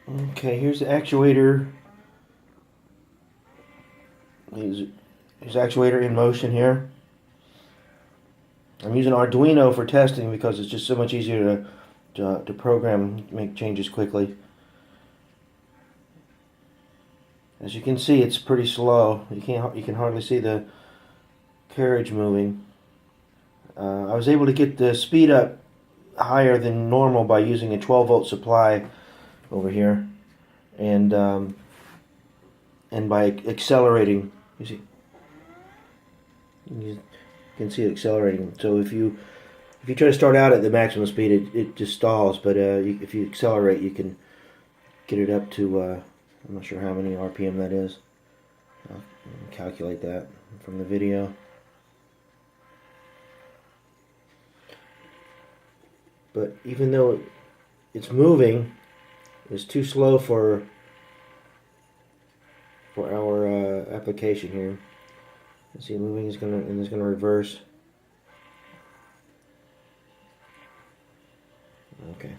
Okay, here's the actuator. Here's actuator in motion here. I'm using Arduino for testing because it's just so much easier to program, make changes quickly. As you can see, it's pretty slow. You can hardly see the carriage moving. I was able to get the speed up higher than normal by using a 12-volt supply over here, and by accelerating. You can see it accelerating. So if you try to start out at the maximum speed, it just stalls. But if you accelerate, you can get it up to I'm not sure how many RPM that is. I'll calculate that from the video. But even though it's moving, it's too slow for our application here. See, moving is gonna reverse. Okay.